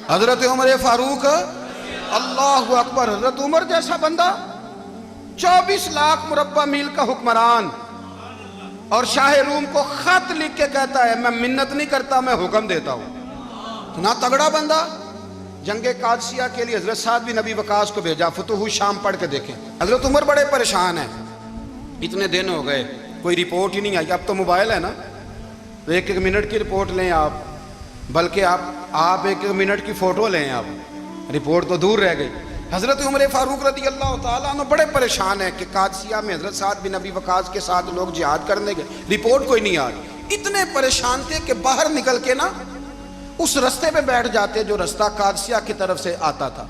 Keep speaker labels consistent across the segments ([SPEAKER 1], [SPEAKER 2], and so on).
[SPEAKER 1] حضرت عمر فاروق اللہ اکبر، حضرت عمر جیسا بندہ 24 لاکھ مربع میل کا حکمران، اور شاہ روم کو خط لکھ کے کہتا ہے میں منت نہیں کرتا، میں حکم دیتا ہوں۔ اتنا تگڑا بندہ۔ جنگ قادسیہ کے لیے حضرت سعد بن ابی وقاص کو بھیجا، فتوح شام پڑھ کے دیکھیں۔ حضرت عمر بڑے پریشان ہیں، اتنے دن ہو گئے کوئی رپورٹ ہی نہیں آئی۔ اب تو موبائل ہے نا، تو ایک منٹ کی رپورٹ لیں آپ، بلکہ آپ ایک منٹ کی فوٹو لیں، آپ رپورٹ تو دور رہ گئی۔ حضرت عمر فاروق رضی اللہ تعالیٰ عنہ بڑے پریشان ہیں کہ قادسیہ میں حضرت سعد بن ابی وقاص کے ساتھ لوگ جہاد کرنے گئے، رپورٹ کوئی نہیں آ رہی۔ اتنے پریشان تھے کہ باہر نکل کے نا اس رستے پہ بیٹھ جاتے جو رستہ قادسیہ کی طرف سے آتا تھا،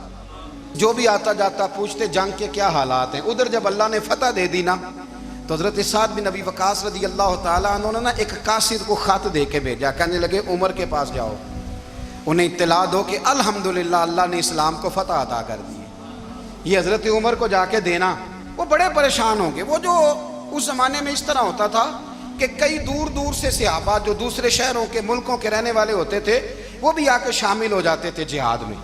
[SPEAKER 1] جو بھی آتا جاتا پوچھتے جنگ کے کیا حالات ہیں۔ ادھر جب اللہ نے فتح دے دی نا، تو حضرت سعد بن ابی وقاص رضی اللہ تعالیٰ عنہ نے ایک قاصد کو خط دے کے بھیجا، کہنے لگے عمر کے پاس جاؤ، انہیں اطلاع دو کہ الحمدللہ اللہ نے اسلام کو فتح عطا کر دی ہے۔ یہ حضرت عمر کو جا کے دینا، وہ بڑے پریشان ہوں گے۔ وہ جو اس زمانے میں اس طرح ہوتا تھا کہ کئی دور دور سے صحابہ جو دوسرے شہروں کے ملکوں کے رہنے والے ہوتے تھے، وہ بھی آ کے شامل ہو جاتے تھے جہاد میں۔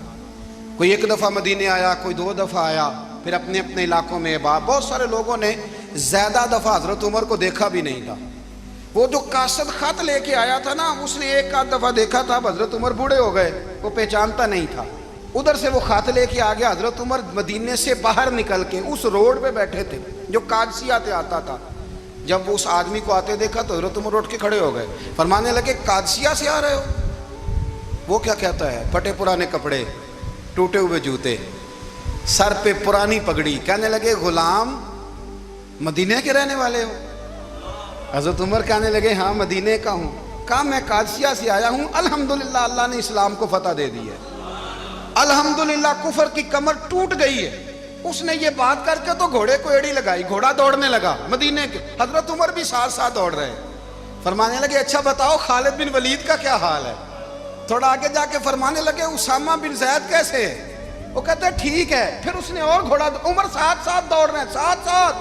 [SPEAKER 1] کوئی ایک دفعہ مدینے آیا، کوئی 2 دفعہ آیا، پھر اپنے اپنے علاقوں میں بہت سارے لوگوں نے زیادہ دفعہ حضرت عمر کو دیکھا بھی نہیں تھا۔ وہ جو قاصد خط لے کے آیا تھا نا، اس نے ایک آدھ دفعہ دیکھا تھا، حضرت عمر بوڑھے ہو گئے، وہ پہچانتا نہیں تھا۔ ادھر سے وہ خط لے کے آ گیا، حضرت عمر مدینے سے باہر نکل کے اس روڈ پہ بیٹھے تھے جو قادسیہ سے آتا تھا۔ جب وہ اس آدمی کو آتے دیکھا تو حضرت عمر اٹھ کے کھڑے ہو گئے، فرمانے لگے قادسیہ سے آ رہے ہو؟ وہ کیا کہتا ہے؟ پھٹے پرانے کپڑے، ٹوٹے ہوئے جوتے، سر پہ پرانی پگڑی، کہنے لگے غلام مدینے کے رہنے والے ہو؟ حضرت عمر کہنے لگے ہاں مدینے کا ہوں۔ کہا میں قادسیہ سے آیا ہوں، الحمدللہ اللہ نے اسلام کو فتح دے دی ہے، الحمدللہ کفر کی کمر ٹوٹ گئی ہے۔ اس نے یہ بات کر کے تو گھوڑے کو ایڑی لگائی، گھوڑا دوڑنے لگا مدینے کے، حضرت عمر بھی ساتھ ساتھ دوڑ رہے، فرمانے لگے اچھا بتاؤ خالد بن ولید کا کیا حال ہے؟ تھوڑا آگے جا کے فرمانے لگے اسامہ بن زید کیسے ہے؟ وہ کہتے ہیں ٹھیک ہے۔ پھر اس نے اور گھوڑا، عمر ساتھ ساتھ دوڑ رہے ہیں، ساتھ ساتھ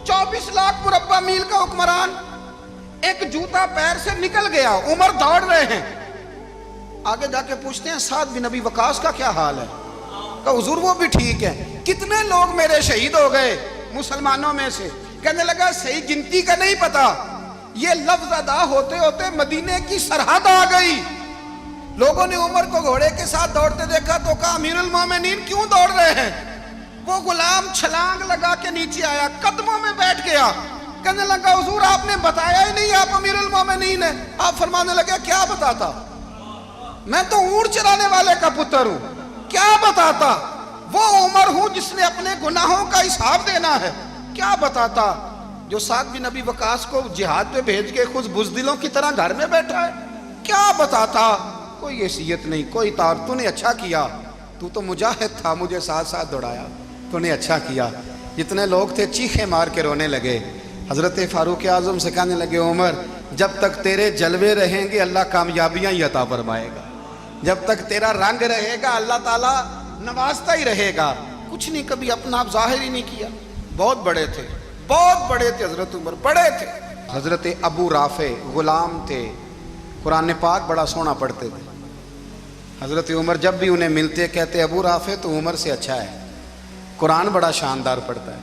[SPEAKER 1] 24 لاکھ مربع میل کا حکمران، ایک جوتا پیر سے نکل گیا، عمر دوڑ رہے ہیں۔ آگے جا کے پوچھتے ہیں سعد بن ابی وقاص کا کیا حال ہے؟ کہا حضور وہ بھی ٹھیک ہے۔ کتنے لوگ میرے شہید ہو گئے مسلمانوں میں سے؟ کہنے لگا صحیح گنتی کا نہیں پتا، یہ لفظ ادا ہوتے ہوتے مدینے کی سرحد آ گئی۔ لوگوں نے عمر کو گھوڑے کے ساتھ دوڑتے دیکھا تو کہا امیر المومنین کیوں دوڑ رہے ہیں؟ وہ غلام چھلانگ لگا کے نیچے آیا، قدموں میں بیٹھ گیا، کہنے لگا حضور آپ نے بتایا ہی نہیں آپ امیر المومنین ہیں۔ آپ فرمانے لگے کیا بتاتا؟ میں تو اونٹ چرانے والے کا پتر ہوں، کیا بتاتا؟ وہ عمر ہوں جس نے اپنے گناہوں کا حساب دینا ہے، کیا بتاتا؟ جو سعد بن ابی وقاص کو جہاد پہ بھیج کے خود بزدلوں کی طرح گھر میں بیٹھا ہے، کیا بتاتا؟ کوئی حیثیت نہیں، کوئی تار، تو نے اچھا کیا، تو تو مجاہد تھا، مجھے ساتھ ساتھ دوڑایا، تو نے اچھا کیا۔ جتنے لوگ تھے چیخیں مار کے رونے لگے۔ حضرت فاروق اعظم سے کہنے لگے عمر جب تک تیرے جلوے رہیں گے اللہ کامیابیاں ہی عطا فرمائے گا، جب تک تیرا رنگ رہے گا اللہ تعالیٰ نوازتا ہی رہے گا۔ کچھ نہیں کبھی اپنا آپ ظاہر ہی نہیں کیا۔ بہت بڑے تھے، بہت بڑے تھے حضرت عمر، بڑے تھے۔ حضرت ابو رافع غلام تھے، قرآن پاک بڑا سونا پڑھتے تھے۔ حضرت عمر جب بھی انہیں ملتے کہتے ابو رافع تو عمر سے اچھا ہے، قرآن بڑا شاندار پڑھتا ہے۔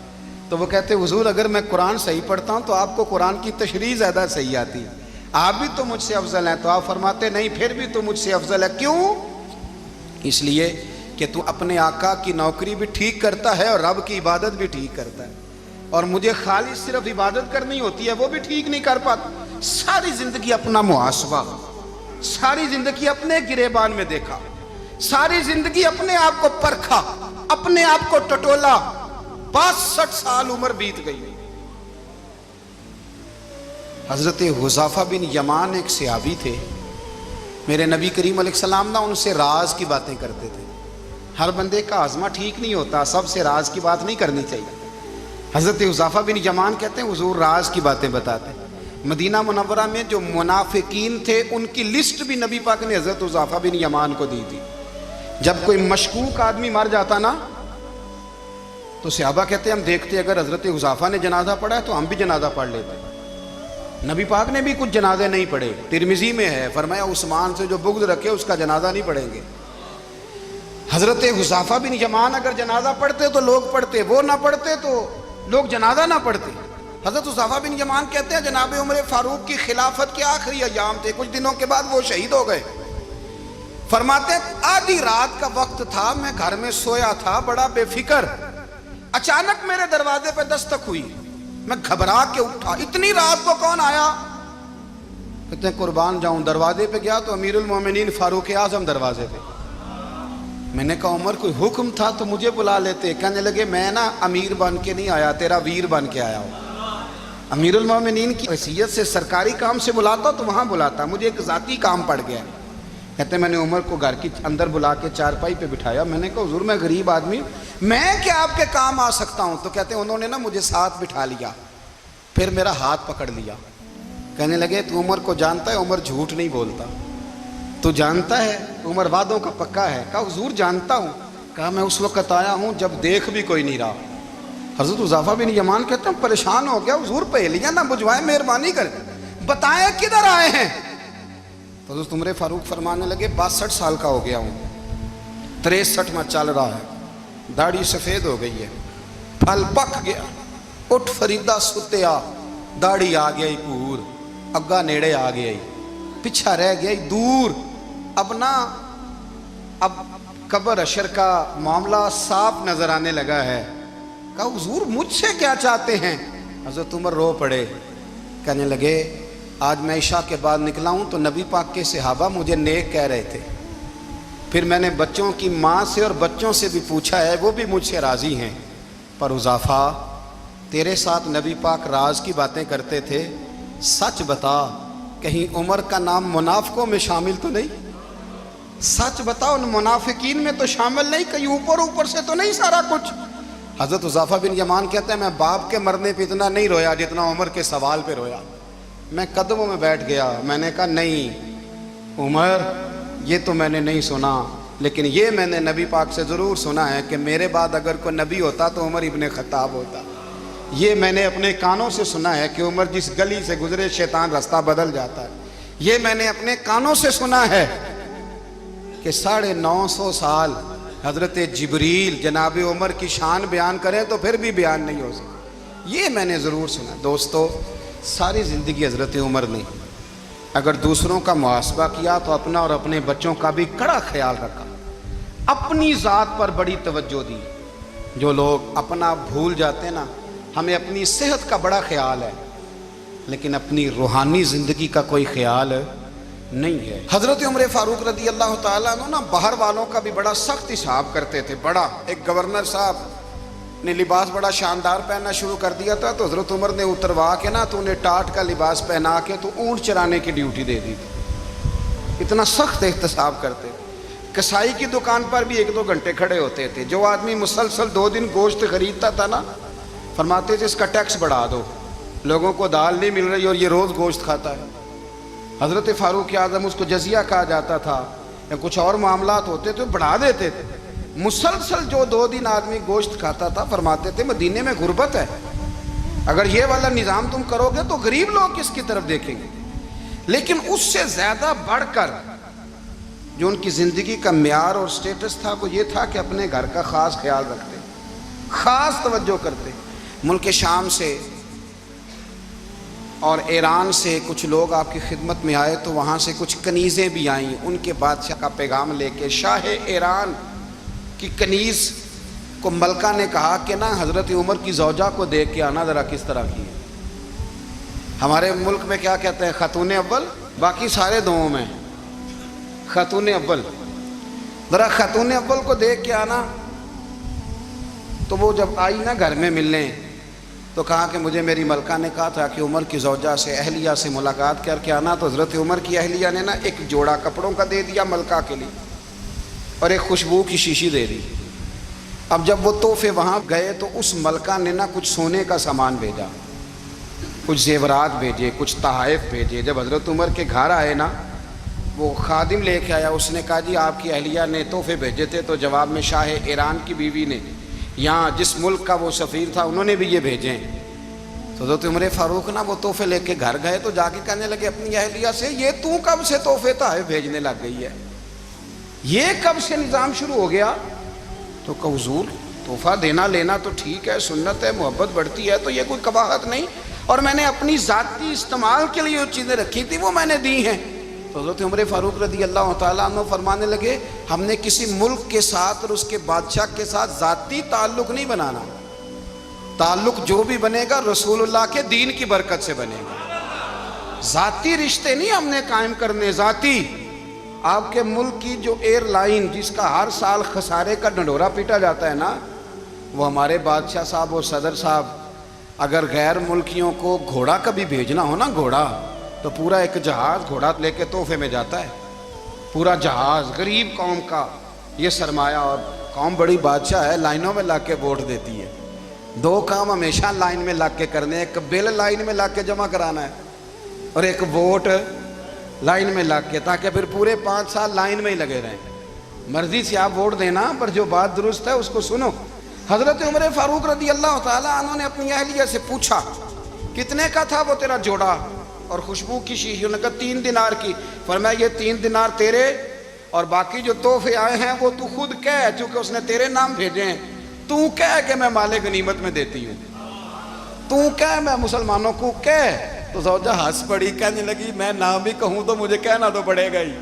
[SPEAKER 1] تو وہ کہتے حضور اگر میں قرآن صحیح پڑھتا ہوں تو آپ کو قرآن کی تشریح زیادہ صحیح آتی ہے، آپ بھی تو مجھ سے افضل ہیں۔ تو آپ فرماتے نہیں پھر بھی تو مجھ سے افضل ہے۔ کیوں؟ اس لیے کہ تو اپنے آقا کی نوکری بھی ٹھیک کرتا ہے اور رب کی عبادت بھی ٹھیک کرتا ہے، اور مجھے خالص صرف عبادت کرنی ہوتی ہے وہ بھی ٹھیک نہیں کر پاتا۔ ساری زندگی اپنا محاسبہ، ساری زندگی اپنے گریبان میں دیکھا، ساری زندگی اپنے آپ کو پرکھا، اپنے آپ کو ٹٹولا۔ 62 سال عمر بیت گئی۔ حضرت حذیفہ بن یمان ایک صحابی تھے، میرے نبی کریم علیہ السلام نا ان سے راز کی باتیں کرتے تھے۔ ہر بندے کا ہاضمہ ٹھیک نہیں ہوتا، سب سے راز کی بات نہیں کرنی چاہیے۔ حضرت حذیفہ بن یمان کہتے ہیں حضور راز کی باتیں بتاتے ہیں۔ مدینہ منورہ میں جو منافقین تھے ان کی لسٹ بھی نبی پاک نے حضرت حذیفہ بن یمان کو دی تھی۔ جب کوئی مشکوک آدمی مر جاتا نا تو صحابہ کہتے ہیں ہم دیکھتے اگر حضرت حذیفہ نے جنازہ پڑھا ہے تو ہم بھی جنازہ پڑھ لیتے۔ نبی پاک نے بھی کچھ جنازے نہیں پڑھے، ترمذی میں ہے، فرمایا عثمان سے جو بغض رکھے اس کا جنازہ نہیں پڑھیں گے۔ حضرت حذیفہ بن یمان اگر جنازہ پڑھتے تو لوگ پڑھتے، وہ نہ پڑھتے تو لوگ جنازہ نہ پڑھتے۔ حضرت حذیفہ بن یمان کہتے ہیں جناب عمر فاروق کی خلافت کے آخری ایام تھے، کچھ دنوں کے بعد وہ شہید ہو گئے۔ فرماتے ہیں آدھی رات کا وقت تھا، میں گھر میں سویا تھا بڑا بے فکر، اچانک میرے دروازے پہ دستک ہوئی، میں گھبرا کے اٹھا، اتنی رات کو کون آیا؟ کہتے ہیں قربان جاؤں، دروازے پہ گیا تو امیر المومنین فاروق اعظم دروازے پہ۔ میں نے کہا عمر کوئی حکم تھا تو مجھے بلا لیتے۔ کہنے لگے میں نا امیر بن کے نہیں آیا، تیرا ویر بن کے آیا ہوں۔ امیر المومنین کی حیثیت سے سرکاری کام سے بلاتا تو وہاں بلاتا، مجھے ایک ذاتی کام پڑ گیا۔ کہتے ہیں میں نے عمر کو گھر کی اندر بلا کے چارپائی پہ بٹھایا، میں نے کہا حضور میں غریب آدمی ہوں، میں کیا آپ کے کام آ سکتا ہوں؟ تو کہتے ہیں انہوں نے نا مجھے ساتھ بٹھا لیا، پھر میرا ہاتھ پکڑ لیا، کہنے لگے تو عمر کو جانتا ہے؟ عمر جھوٹ نہیں بولتا، تو جانتا ہے عمر وعدوں کا پکا ہے؟ کہا حضور جانتا ہوں۔ کہا میں اس وقت آیا ہوں جب دیکھ بھی کوئی نہیں رہا۔ حضرت حذیفہ بن یمان کہتے ہیں پریشان ہو گیا، حضور پہلیاں نہ بجھوائے، مہربانی کر بتائیں کدھر آئے ہیں؟ تو حضرت عمر فاروق فرمانے لگے 62 سال کا ہو گیا ہوں، 63 میں چل رہا ہے، داڑھی سفید ہو گئی ہے، پھل پک گیا، اٹھ فریدہ ستیا، داڑھی آ گئی پور، اگا نیڑے آ گئی، پیچھا رہ گئی دور، اب قبر اشر کا معاملہ صاف نظر آنے لگا ہے۔ کہا حضور مجھ سے کیا چاہتے ہیں؟ حضرت عمر رو پڑے، کہنے لگے آج میں عشاء کے بعد نکلا ہوں تو نبی پاک کے صحابہ مجھے نیک کہہ رہے تھے، پھر میں نے بچوں کی ماں سے اور بچوں سے بھی پوچھا ہے، وہ بھی مجھ سے راضی ہیں، پر حذیفہ تیرے ساتھ نبی پاک راز کی باتیں کرتے تھے، سچ بتا کہیں عمر کا نام منافقوں میں شامل تو نہیں؟ سچ بتا ان منافقین میں تو شامل نہیں، کہیں اوپر سے تو نہیں سارا کچھ؟ حضرت حذیفہ بن یمان کہتے ہیں میں باپ کے مرنے پہ اتنا نہیں رویا جتنا عمر کے سوال پہ رویا۔ میں قدموں میں بیٹھ گیا، میں نے کہا نہیں عمر یہ تو میں نے نہیں سنا، لیکن یہ میں نے نبی پاک سے ضرور سنا ہے کہ میرے بعد اگر کوئی نبی ہوتا تو عمر ابن خطاب ہوتا۔ یہ میں نے اپنے کانوں سے سنا ہے کہ عمر جس گلی سے گزرے شیطان رستہ بدل جاتا ہے۔ یہ میں نے اپنے کانوں سے سنا ہے کہ 950 سال حضرت جبریل جناب عمر کی شان بیان کریں تو پھر بھی بیان نہیں ہو سکتا، یہ میں نے ضرور سنا۔ دوستو ساری زندگی حضرت عمر نے اگر دوسروں کا محاسبہ کیا تو اپنا اور اپنے بچوں کا بھی کڑا خیال رکھا، اپنی ذات پر بڑی توجہ دی۔ جو لوگ اپنا بھول جاتے نا، ہمیں اپنی صحت کا بڑا خیال ہے لیکن اپنی روحانی زندگی کا کوئی خیال نہیں ہے۔ حضرت عمر فاروق رضی اللہ تعالیٰ عنہ نا باہر والوں کا بھی بڑا سخت حساب کرتے تھے۔ بڑا ایک گورنر صاحب نے لباس بڑا شاندار پہننا شروع کر دیا تھا تو حضرت عمر نے اتروا کے نا تو انہیں ٹاٹ کا لباس پہنا کے تو اونٹ چرانے کی ڈیوٹی دے دی تھی، اتنا سخت احتساب کرتے۔ کسائی کی دکان پر بھی 1-2 گھنٹے کھڑے ہوتے تھے۔ جو آدمی مسلسل 2 دن گوشت خریدتا تھا نا، فرماتے تھے اس کا ٹیکس بڑھا دو، لوگوں کو دال نہیں مل رہی اور یہ روز گوشت کھاتا ہے۔ حضرت فاروق اعظم اس کو جزیہ کہا جاتا تھا، یا کچھ اور معاملات ہوتے تھے بڑھا دیتے تھے۔ مسلسل جو 2 دن آدمی گوشت کھاتا تھا، فرماتے تھے مدینے میں غربت ہے، اگر یہ والا نظام تم کرو گے تو غریب لوگ کس کی طرف دیکھیں گے۔ لیکن اس سے زیادہ بڑھ کر جو ان کی زندگی کا معیار اور سٹیٹس تھا وہ یہ تھا کہ اپنے گھر کا خاص خیال رکھتے، خاص توجہ کرتے۔ ملک شام سے اور ایران سے کچھ لوگ آپ کی خدمت میں آئے تو وہاں سے کچھ کنیزیں بھی آئیں، ان کے بادشاہ کا پیغام لے کے۔ شاہ ایران کی کنیز کو ملکہ نے کہا کہ نا حضرت عمر کی زوجہ کو دیکھ کے آنا ذرا کس طرح کی ہے۔ ہمارے ملک میں کیا کہتے ہیں؟ خاتون اول، باقی سارے دوؤں میں خاتون اول، ذرا خاتون اول کو دیکھ کے آنا۔ تو وہ جب آئی نا گھر میں ملنے تو کہا کہ مجھے میری ملکہ نے کہا تھا کہ عمر کی زوجہ سے اہلیہ سے ملاقات کر کے آنا۔ تو حضرت عمر کی اہلیہ نے نا ایک جوڑا کپڑوں کا دے دیا ملکہ کے لیے اور ایک خوشبو کی شیشی دے دی۔ اب جب وہ تحفے وہاں گئے تو اس ملکہ نے نا کچھ سونے کا سامان بھیجا، کچھ زیورات بھیجے، کچھ تحائف بھیجے۔ جب حضرت عمر کے گھر آئے نا، وہ خادم لے کے آیا، اس نے کہا جی آپ کی اہلیہ نے تحفے بھیجے تھے، تو جواب میں شاہ ایران کی بیوی نے، یہاں جس ملک کا وہ سفیر تھا، انہوں نے بھی یہ بھیجے۔ تو حضرت عمر فاروق نا وہ تحفے لے کے گھر گئے تو جا کے کہنے لگے اپنی اہلیہ سے، یہ تو کب سے تحفے تحائف بھیجنے لگ گئی ہے؟ یہ کب سے نظام شروع ہو گیا؟ تو کہ حضور تحفہ دینا لینا تو ٹھیک ہے، سنت ہے، محبت بڑھتی ہے، تو یہ کوئی قباحت نہیں، اور میں نے اپنی ذاتی استعمال کے لیے جو چیزیں رکھی تھی وہ میں نے دی ہیں۔ تو حضرت عمر فاروق رضی اللہ تعالیٰ عنہ فرمانے لگے ہم نے کسی ملک کے ساتھ اور اس کے بادشاہ کے ساتھ ذاتی تعلق نہیں بنانا، تعلق جو بھی بنے گا رسول اللہ کے دین کی برکت سے بنے گا، ذاتی رشتے نہیں ہم نے قائم کرنے۔ ذاتی آپ کے ملک کی جو ایئر لائن جس کا ہر سال خسارے کا ڈنڈورا پیٹا جاتا ہے نا، وہ ہمارے بادشاہ صاحب اور صدر صاحب اگر غیر ملکیوں کو گھوڑا کبھی بھیجنا ہو نا، گھوڑا، تو پورا ایک جہاز گھوڑا لے کے تحفے میں جاتا ہے، پورا جہاز غریب قوم کا یہ سرمایہ، اور قوم بڑی بادشاہ ہے، لائنوں میں لا کے ووٹ دیتی ہے۔ دو کام ہمیشہ لائن میں لا کے کرنے، ایک بل لائن میں لا کے جمع کرانا ہے اور ایک ووٹ لائن میں لا کے، تاکہ پھر پورے 5 سال لائن میں ہی لگے رہیں۔ مرضی سے آپ ووٹ دینا، پر جو بات درست ہے اس کو سنو۔ حضرت عمر فاروق رضی اللہ تعالیٰ عنہ نے اپنی اہلیہ سے پوچھا کتنے کا تھا وہ تیرا جوڑا اور خوشبو کی شیشی؟ انہوں نے کہا 3 دینار کی۔ فرمایا یہ 3 دینار تیرے، اور باقی جو تحفے آئے ہیں وہ تو خود کہہ، چونکہ اس نے تیرے نام بھیجے ہیں، تو کہہ کہ میں مال غنیمت میں دیتی ہوں، تو کہہ میں مسلمانوں کو کہہ۔ تو زوجہ ہنس پڑی، کہنے لگی میں نہ بھی کہوں تو مجھے کہنا تو پڑے گا ہی،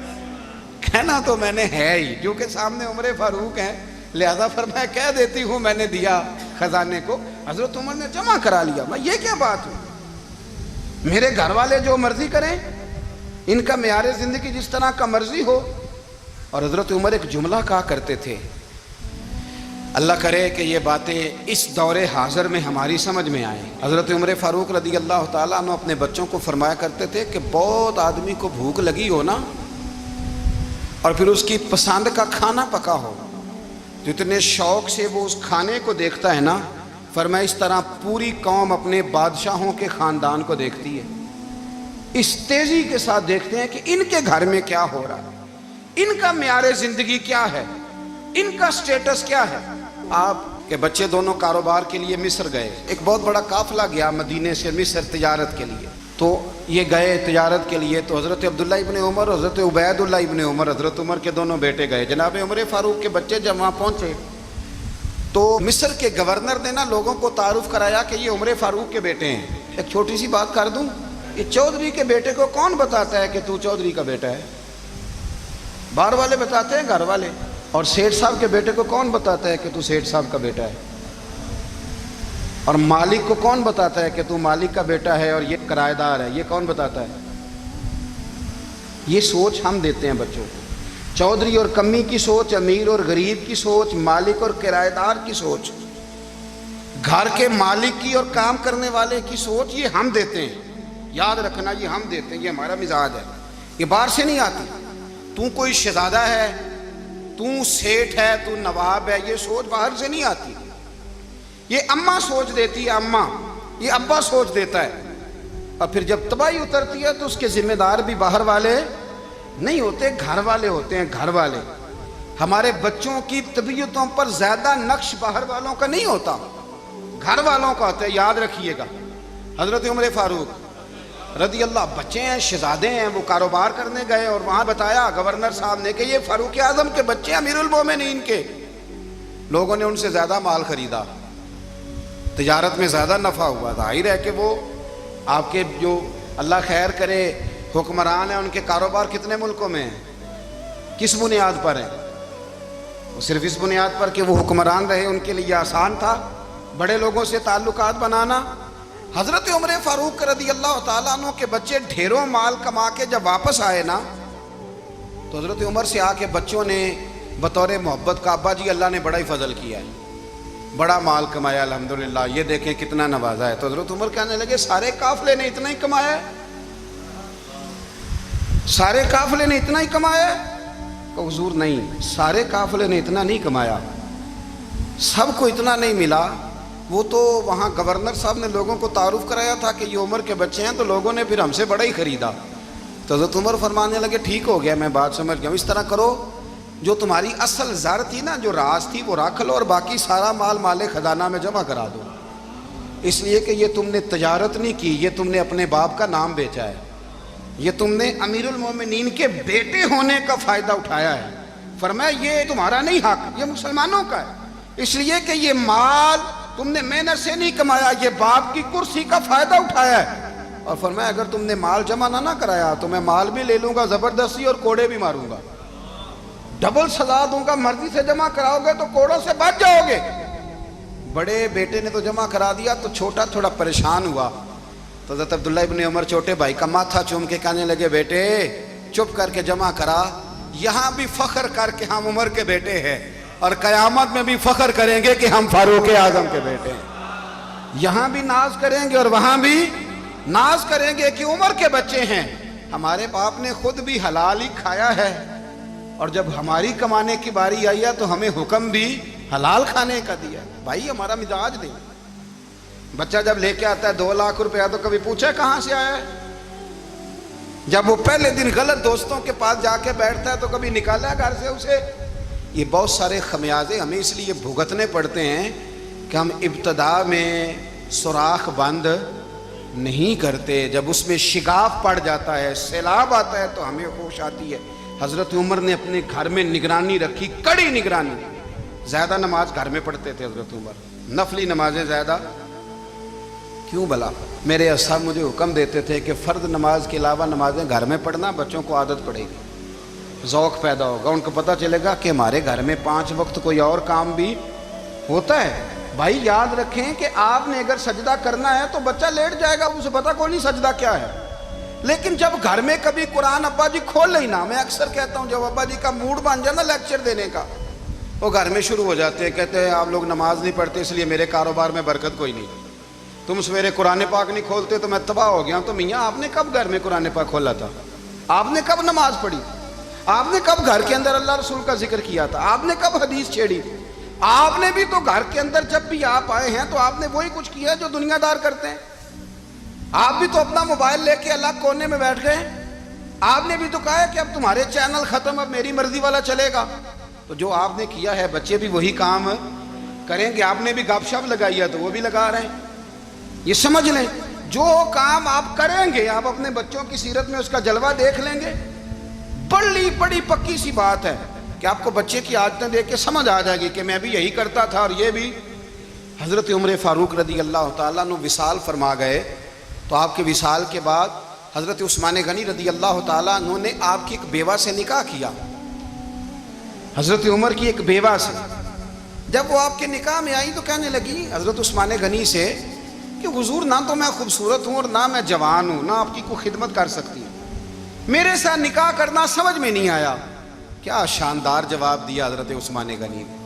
[SPEAKER 1] کہنا تو میں نے ہے ہی، کیونکہ سامنے عمر فاروق ہیں، لہذا فرمایا کہہ دیتی ہوں میں نے دیا خزانے کو۔ حضرت عمر نے جمع کرا لیا۔ میں یہ کیا بات ہے، میرے گھر والے جو مرضی کریں، ان کا معیار زندگی جس طرح کا مرضی ہو۔ اور حضرت عمر ایک جملہ کہا کرتے تھے، اللہ کرے کہ یہ باتیں اس دور حاضر میں ہماری سمجھ میں آئیں۔ حضرت عمر فاروق رضی اللہ تعالیٰ عنہ اپنے بچوں کو فرمایا کرتے تھے کہ بہت آدمی کو بھوک لگی ہو نا، اور پھر اس کی پسند کا کھانا پکا ہو، جتنے شوق سے وہ اس کھانے کو دیکھتا ہے نا، فرمایا اس طرح پوری قوم اپنے بادشاہوں کے خاندان کو دیکھتی ہے، اس تیزی کے ساتھ دیکھتے ہیں کہ ان کے گھر میں کیا ہو رہا ہے، ان کا معیار زندگی کیا ہے، ان کا سٹیٹس کیا ہے۔ آپ کے بچے دونوں کاروبار کے لیے مصر گئے، ایک بہت بڑا قافلہ گیا مدینے سے مصر تجارت کے لیے، تو یہ گئے تجارت کے لیے، تو حضرت عبداللہ ابن عمر، حضرت عبید اللہ ابن عمر، حضرت عمر کے دونوں بیٹے گئے۔ جناب عمر فاروق کے بچے جب وہاں پہنچے تو مصر کے گورنر نے نا لوگوں کو تعارف کرایا کہ یہ عمر فاروق کے بیٹے ہیں۔ ایک چھوٹی سی بات کر دوں، یہ چودھری کے بیٹے کو کون بتاتا ہے کہ تو چودھری کا بیٹا ہے؟ باہر والے بتاتے ہیں، گھر والے۔ اور سیٹھ صاحب کے بیٹے کو کون بتاتا ہے کہ تو سیٹھ صاحب کا بیٹا ہے؟ اور مالک کو کون بتاتا ہے کہ تو مالک کا بیٹا ہے اور یہ کرایہ دار ہے؟ یہ کون بتاتا ہے؟ یہ سوچ ہم دیتے ہیں بچوں کو، چودھری اور کمی کی سوچ، امیر اور غریب کی سوچ، مالک اور کرایہ دار کی سوچ، گھر کے مالک کی اور کام کرنے والے کی سوچ، یہ ہم دیتے ہیں۔ یاد رکھنا، یہ ہم دیتے ہیں، یہ ہمارا مزاج ہے، یہ باہر سے نہیں آتی۔ تو کوئی شہزادہ ہے، تو سیٹھ ہے، تو نواب ہے، یہ سوچ باہر سے نہیں آتی، یہ اماں سوچ دیتی ہے، اماں، یہ ابا سوچ دیتا ہے، اور پھر جب تباہی اترتی ہے تو اس کے ذمہ دار بھی باہر والے نہیں ہوتے، گھر والے ہوتے ہیں، گھر والے۔ ہمارے بچوں کی طبیعتوں پر زیادہ نقش باہر والوں کا نہیں ہوتا، گھر والوں کا ہوتا ہے، یاد رکھیے گا۔ حضرت عمر فاروق رضی اللہ، بچے ہیں، شہزادے ہیں، وہ کاروبار کرنے گئے، اور وہاں بتایا گورنر صاحب نے کہ یہ فاروق اعظم کے بچے، امیر المومنین کے۔ لوگوں نے ان سے زیادہ مال خریدا، تجارت میں زیادہ نفع ہوا، ظاہر ہے کہ وہ آپ کے جو اللہ خیر کرے حکمران ہیں، ان کے کاروبار کتنے ملکوں میں ہیں، کس بنیاد پر ہیں؟ وہ صرف اس بنیاد پر کہ وہ حکمران رہے، ان کے لیے آسان تھا بڑے لوگوں سے تعلقات بنانا۔ حضرت عمر فاروق رضی اللہ تعالیٰ عنہ کے بچے ڈھیروں مال کما کے جب واپس آئے نا، تو حضرت عمر سے آ کے بچوں نے بطور محبت کا، ابا جی اللہ نے بڑا ہی فضل کیا ہے، بڑا مال کمایا الحمدللہ، یہ دیکھیں کتنا نوازا ہے۔ تو حضرت عمر کہنے لگے سارے قافلے نے اتنا ہی کمایا ہے، سارے قافلے نے اتنا ہی کمایا ہے؟ کہ حضور نہیں، سارے قافلے نے اتنا نہیں کمایا، سب کو اتنا نہیں ملا، وہ تو وہاں گورنر صاحب نے لوگوں کو تعارف کرایا تھا کہ یہ عمر کے بچے ہیں، تو لوگوں نے پھر ہم سے بڑا ہی خریدا۔ تو حضرت عمر فرمانے لگے ٹھیک ہو گیا، میں بات سمجھ گیا، اس طرح کرو، جو تمہاری اصل زر تھی نا، جو راز تھی، وہ رکھ لو، اور باقی سارا مال مال خزانہ میں جمع کرا دو، اس لیے کہ یہ تم نے تجارت نہیں کی، یہ تم نے اپنے باپ کا نام بیچا ہے، یہ تم نے امیر المومنین کے بیٹے ہونے کا فائدہ اٹھایا ہے، فرمایا یہ تمہارا نہیں حق، یہ مسلمانوں کا ہے، اس لیے کہ یہ مال تم نے محنت سے نہیں کمایا، یہ باپ کی کرسی کا فائدہ اٹھایا ہے۔ اور فرمایا اگر تم نے مال جمع نہ کرایا تو میں مال بھی لے لوں گا زبردستی اور کوڑے بھی ماروں گا، ڈبل سزا دوں گا۔ مرضی سے جمع کراؤ گے تو کوڑوں سے بچ جاؤ گے۔ بڑے بیٹے نے تو جمع کرا دیا تو چھوٹا تھوڑا پریشان ہوا، تو حضرت عبداللہ ابن عمر چھوٹے بھائی کا ماتھا چوم کے کہنے لگے بیٹے چپ کر کے جمع کرا، یہاں بھی فخر کر کے ہم عمر کے بیٹے ہیں اور قیامت میں بھی فخر کریں گے کہ ہم فاروق اعظم کے بیٹے ہیں۔ یہاں بھی ناز کریں گے اور وہاں بھی ناز کریں گے کہ عمر کے بچے ہیں۔ ہمارے باپ نے خود بھی حلال ہی کھایا ہے، اور جب ہماری کمانے کی باری آئی ہے تو ہمیں حکم بھی حلال کھانے کا دیا ہے۔ بھائی ہمارا مزاج دے، بچہ جب لے کے آتا ہے 2 لاکھ روپیہ تو کبھی پوچھے کہاں سے آیا ہے؟ جب وہ پہلے دن غلط دوستوں کے پاس جا کے بیٹھتا ہے تو کبھی نکالا ہے گھر سے اسے؟ یہ بہت سارے خمیازے ہمیں اس لیے بھگتنے پڑتے ہیں کہ ہم ابتدا میں سوراخ بند نہیں کرتے، جب اس میں شگاف پڑ جاتا ہے، سیلاب آتا ہے تو ہمیں ہوش آتی ہے۔ حضرت عمر نے اپنے گھر میں نگرانی رکھی، کڑی نگرانی۔ زیادہ نماز گھر میں پڑھتے تھے حضرت عمر، نفلی نمازیں زیادہ کیوں بلا؟ میرے اصحاب مجھے حکم دیتے تھے کہ فرض نماز کے علاوہ نمازیں گھر میں پڑھنا، بچوں کو عادت پڑے گی، ذوق پیدا ہوگا، ان کو پتہ چلے گا کہ ہمارے گھر میں 5 وقت کوئی اور کام بھی ہوتا ہے۔ بھائی یاد رکھیں کہ آپ نے اگر سجدہ کرنا ہے تو بچہ لیٹ جائے گا، اسے پتہ کوئی نہیں سجدہ کیا ہے، لیکن جب گھر میں کبھی قرآن ابا جی کھول لینا، میں اکثر کہتا ہوں جب ابا جی کا موڈ بن جائے نا لیکچر دینے کا، وہ گھر میں شروع ہو جاتے ہیں، کہتے ہیں آپ لوگ نماز نہیں پڑھتے اس لیے میرے کاروبار میں برکت کوئی نہیں، تم سویرے قرآن پاک نہیں کھولتے تو میں تباہ ہو گیا ہوں۔ تو میاں آپ نے کب گھر میں قرآن پاک کھولا تھا؟ آپ نے کب نماز پڑھی؟ آپ نے کب گھر کے اندر اللہ رسول کا ذکر کیا تھا؟ آپ نے کب حدیث چھیڑی؟ آپ نے بھی تو گھر کے اندر جب بھی آپ آئے ہیں تو آپ نے وہی کچھ کیا جو دنیا دار کرتے ہیں۔ آپ بھی تو اپنا موبائل لے کے الگ کونے میں بیٹھ گئے، آپ نے بھی تو کہا ہے کہ اب تمہارے چینل ختم، اب میری مرضی والا چلے گا۔ تو جو آپ نے کیا ہے بچے بھی وہی کام کریں گے۔ آپ نے بھی گپ شپ لگائی ہے تو وہ بھی لگا رہے ہیں۔ یہ سمجھ لیں جو کام آپ کریں گے آپ اپنے بچوں کی سیرت میں اس کا جلوہ دیکھ لیں گے۔ بڑی پکی سی بات ہے کہ آپ کو بچے کی عادتیں دیکھ کے سمجھ آ جائے گی کہ میں بھی یہی کرتا تھا اور یہ بھی۔ حضرت عمر فاروق رضی اللہ تعالیٰ عنہ وصال فرما گئے، تو آپ کے وصال کے بعد حضرت عثمان غنی رضی اللہ تعالیٰ عنہ نے آپ کی ایک بیوہ سے نکاح کیا، حضرت عمر کی ایک بیوہ سے۔ جب وہ آپ کے نکاح میں آئی تو کہنے لگی حضرت عثمان غنی سے کہ حضور نہ تو میں خوبصورت ہوں اور نہ میں جوان ہوں، نہ آپ کی کوئی خدمت کر سکتی ہوں، میرے ساتھ نکاح کرنا سمجھ میں نہیں آیا۔ کیا شاندار جواب دیا حضرت عثمان غنی نے،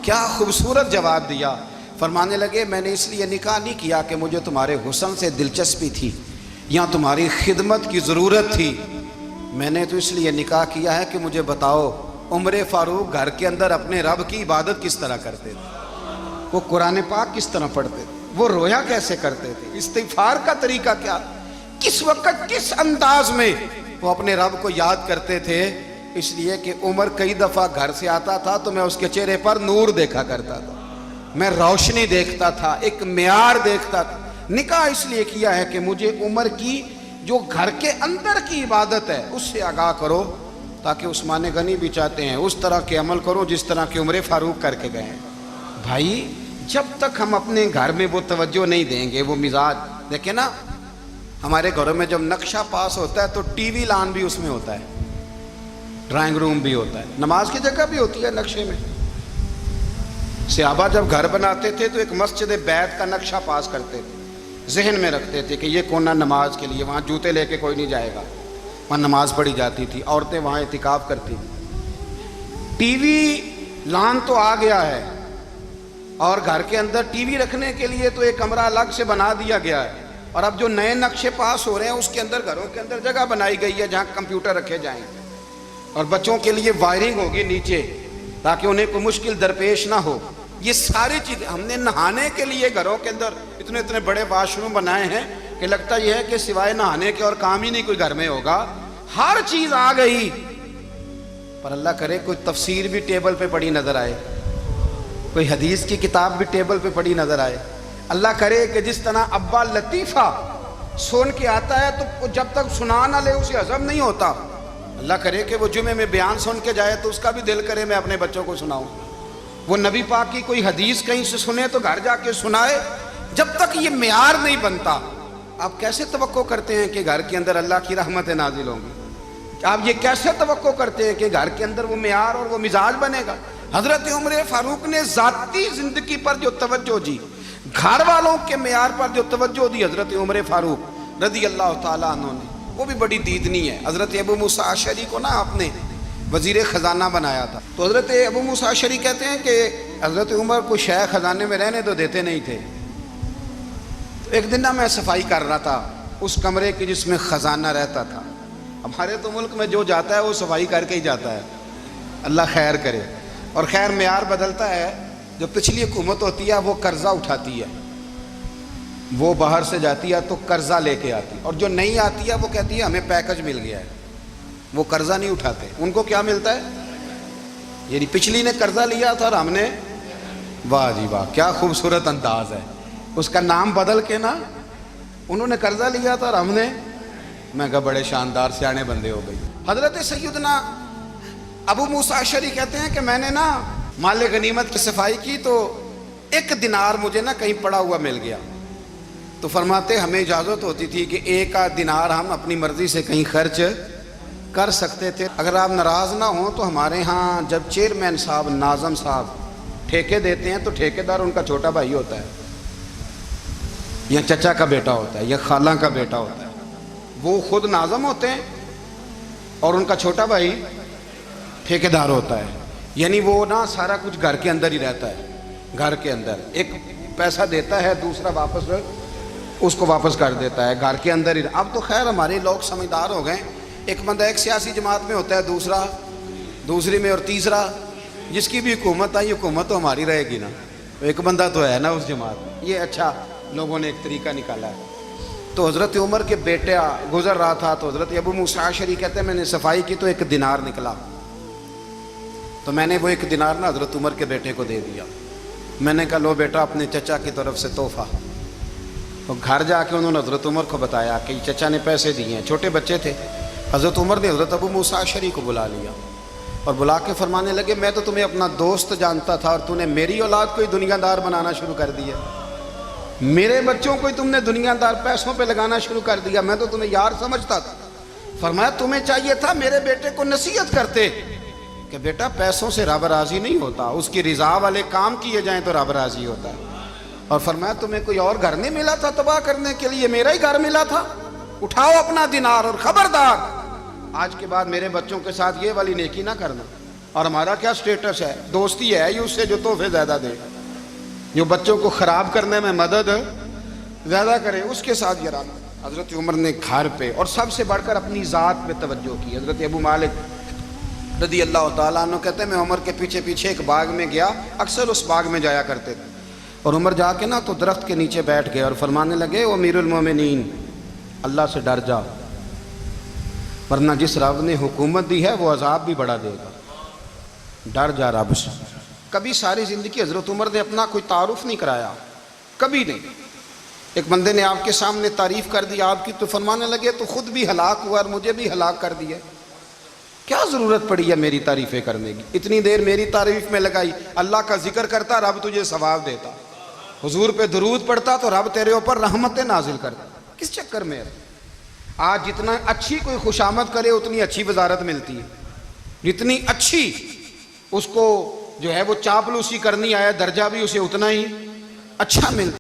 [SPEAKER 1] کیا خوبصورت جواب دیا۔ فرمانے لگے میں نے اس لیے نکاح نہیں کیا کہ مجھے تمہارے حسن سے دلچسپی تھی یا تمہاری خدمت کی ضرورت تھی، میں نے تو اس لیے نکاح کیا ہے کہ مجھے بتاؤ عمر فاروق گھر کے اندر اپنے رب کی عبادت کس طرح کرتے تھے، وہ قرآن پاک کس طرح پڑھتے تھے، وہ رویا کیسے کرتے تھے، استغفار کا طریقہ کیا، کس وقت کس انداز میں وہ اپنے رب کو یاد کرتے تھے۔ اس لیے کہ عمر کئی دفعہ گھر سے آتا تھا تو میں اس کے چہرے پر نور دیکھا کرتا تھا، میں روشنی دیکھتا تھا، ایک معیار دیکھتا تھا۔ نکاح اس لیے کیا ہے کہ مجھے عمر کی جو گھر کے اندر کی عبادت ہے اس سے آگاہ کرو، تاکہ عثمان غنی بھی چاہتے ہیں اس طرح کے عمل کرو جس طرح کہ عمر فاروق کر کے گئے ہیں۔ بھائی جب تک ہم اپنے گھر میں وہ توجہ نہیں دیں گے، وہ مزاج دیکھیں نا، ہمارے گھروں میں جب نقشہ پاس ہوتا ہے تو ٹی وی لان بھی اس میں ہوتا ہے، ڈرائنگ روم بھی ہوتا ہے، نماز کی جگہ بھی ہوتی ہے نقشے میں۔ صحابہ جب گھر بناتے تھے تو ایک مسجد بیت کا نقشہ پاس کرتے تھے، ذہن میں رکھتے تھے کہ یہ کونا نماز کے لیے، وہاں جوتے لے کے کوئی نہیں جائے گا، وہاں نماز پڑھی جاتی تھی، عورتیں وہاں اعتکاف کرتی تھیں۔ ٹی وی لان تو آ گیا ہے اور گھر کے اندر ٹی وی رکھنے کے لیے تو ایک کمرہ الگ سے بنا دیا گیا ہے، اور اب جو نئے نقشے پاس ہو رہے ہیں اس کے اندر گھروں کے اندر جگہ بنائی گئی ہے جہاں کمپیوٹر رکھے جائیں گے، اور بچوں کے لیے وائرنگ ہوگی نیچے تاکہ انہیں کوئی مشکل درپیش نہ ہو۔ یہ ساری چیزیں ہم نے نہانے کے لیے گھروں کے اندر اتنے بڑے واش روم بنائے ہیں کہ لگتا یہ ہے کہ سوائے نہانے کے اور کام ہی نہیں کوئی گھر میں ہوگا، ہر چیز آ گئی۔ پر اللہ کرے کوئی تفسیر بھی ٹیبل پہ پڑی نظر آئے، کوئی حدیث کی کتاب بھی ٹیبل پہ پڑی نظر آئے۔ اللہ کرے کہ جس طرح ابا لطیفہ سن کے آتا ہے تو جب تک سنا نہ لے اسے ہضم نہیں ہوتا، اللہ کرے کہ وہ جمعے میں بیان سن کے جائے تو اس کا بھی دل کرے میں اپنے بچوں کو سناؤں. وہ نبی پاک کی کوئی حدیث کہیں سے سنے تو گھر جا کے سنائے. جب تک یہ معیار نہیں بنتا آپ کیسے توقع کرتے ہیں کہ گھر کے اندر اللہ کی رحمتیں نازل ہوں گی؟ آپ یہ کیسے توقع کرتے ہیں کہ گھر کے اندر وہ معیار اور وہ مزاج بنے گا؟ حضرت عمر فاروق نے ذاتی زندگی پر جو توجہ دی، گھر والوں کے معیار پر جو توجہ دی حضرت عمر فاروق رضی اللہ تعالیٰ عنہ نے، وہ بھی بڑی دیدنی ہے. حضرت ابو موسیٰ اشعری کو نا آپ نے وزیر خزانہ بنایا تھا. تو حضرت ابو موسیٰ اشعری کہتے ہیں کہ حضرت عمر کو شیخ خزانے میں رہنے تو دیتے نہیں تھے. تو ایک دن نا میں صفائی کر رہا تھا اس کمرے کی جس میں خزانہ رہتا تھا. ہمارے تو ملک میں جو جاتا ہے وہ صفائی کر کے ہی جاتا ہے، اللہ خیر کرے. اور خیر معیار بدلتا ہے. جو پچھلی حکومت ہوتی ہے وہ قرضہ اٹھاتی ہے، وہ باہر سے جاتی ہے تو قرضہ لے کے آتی ہے، اور جو نہیں آتی ہے وہ کہتی ہے ہمیں پیکج مل گیا ہے. وہ قرضہ نہیں اٹھاتے. ان کو کیا ملتا ہے؟ یعنی پچھلی نے قرضہ لیا تھا اور ہم نے، واہ جی واہ کیا خوبصورت انداز ہے. اس کا نام بدل کے نا، انہوں نے قرضہ لیا تھا اور ہم نے، میں کہا بڑے شاندار سیانے بندے ہو گئی. حضرت سیدنا ابو موسیٰ اشعری کہتے ہیں کہ میں نے نا مال غنیمت کی صفائی کی تو 1 دینار مجھے نا کہیں پڑا ہوا مل گیا. تو فرماتے ہمیں اجازت ہوتی تھی کہ 1 دینار ہم اپنی مرضی سے کہیں خرچ کر سکتے تھے. اگر آپ ناراض نہ ہوں تو ہمارے ہاں جب چیئرمین صاحب، ناظم صاحب ٹھیکے دیتے ہیں تو ٹھیکیدار ان کا چھوٹا بھائی ہوتا ہے، یا چچا کا بیٹا ہوتا ہے، یا خالہ کا بیٹا ہوتا ہے. وہ خود ناظم ہوتے ہیں اور ان کا چھوٹا بھائی ٹھیکیدار ہوتا ہے. یعنی وہ نا سارا کچھ گھر کے اندر ہی رہتا ہے. گھر کے اندر ایک پیسہ دیتا ہے، دوسرا واپس اس کو واپس کر دیتا ہے. گھر کے اندر ہی. اب تو خیر ہمارے لوگ سمجھدار ہو گئے. ایک بندہ ایک سیاسی جماعت میں ہوتا ہے، دوسرا دوسری میں، اور تیسرا جس کی بھی حکومت آئی حکومت تو ہماری رہے گی نا. ایک بندہ تو ہے نا اس جماعت میں. یہ اچھا لوگوں نے ایک طریقہ نکالا ہے. تو حضرت عمر کے بیٹا گزر رہا تھا تو حضرت ابو موسیٰ اشعری کہتے ہیں میں نے صفائی کی تو 1 دینار نکلا. تو میں نے وہ 1 دینار نا حضرت عمر کے بیٹے کو دے دیا. میں نے کہا لو بیٹا اپنے چچا کی طرف سے تحفہ. تو گھر جا کے انہوں نے حضرت عمر کو بتایا کہ چچا نے پیسے دیے ہیں. چھوٹے بچے تھے. حضرت عمر نے حضرت ابو موسیٰ اشعری کو بلا لیا اور بلا کے فرمانے لگے میں تو تمہیں اپنا دوست جانتا تھا اور تو نے میری اولاد کو ہی دنیا دار بنانا شروع کر دیا. میرے بچوں کو ہی تم نے دنیا دار پیسوں پہ لگانا شروع کر دیا. میں تو تمہیں یار سمجھتا تھا. فرمایا تمہیں چاہیے تھا میرے بیٹے کو نصیحت کرتے کہ بیٹا پیسوں سے رب راضی نہیں ہوتا، اس کی رضا والے کام کیے جائیں تو رب راضی ہوتا ہے. اور فرمایا تمہیں کوئی اور گھر نہیں ملا تھا تباہ کرنے کے لیے، میرا ہی گھر ملا تھا. اٹھاؤ اپنا دینار اور خبردار آج کے بعد میرے بچوں کے ساتھ یہ والی نیکی نہ کرنا. اور ہمارا کیا سٹیٹس ہے؟ دوستی ہے اس سے جو تحفے زیادہ دے، جو بچوں کو خراب کرنے میں مدد زیادہ کرے، اس کے ساتھ یہ رہنا. حضرت عمر نے گھر پہ اور سب سے بڑھ کر اپنی ذات پہ توجہ کی. حضرت ابو مالک رضی اللہ تعالیٰ عنہ کہتے ہیں میں عمر کے پیچھے پیچھے ایک باغ میں گیا، اکثر اس باغ میں جایا کرتے تھے. اور عمر جا کے نا تو درخت کے نیچے بیٹھ گئے اور فرمانے لگے او امیر المومنین اللہ سے ڈر جا، ورنہ جس رب نے حکومت دی ہے وہ عذاب بھی بڑھا دے گا. ڈر جا رب سے. کبھی ساری زندگی حضرت عمر نے اپنا کوئی تعارف نہیں کرایا، کبھی نہیں. ایک بندے نے آپ کے سامنے تعریف کر دی آپ کی تو فرمانے لگے تو خود بھی ہلاک ہوا اور مجھے بھی ہلاک کر دیا. کیا ضرورت پڑی ہے میری تعریفیں کرنے کی؟ اتنی دیر میری تعریف میں لگائی. اللہ کا ذکر کرتا رب تجھے ثواب دیتا، حضور پہ درود پڑھتا تو رب تیرے اوپر رحمتیں نازل کرتا. کس چکر میں؟ آج جتنا اچھی کوئی خوشامد کرے اتنی اچھی وزارت ملتی ہے، جتنی اچھی اس کو جو ہے وہ چاپلوسی کرنی آیا درجہ بھی اسے اتنا ہی اچھا ملتا.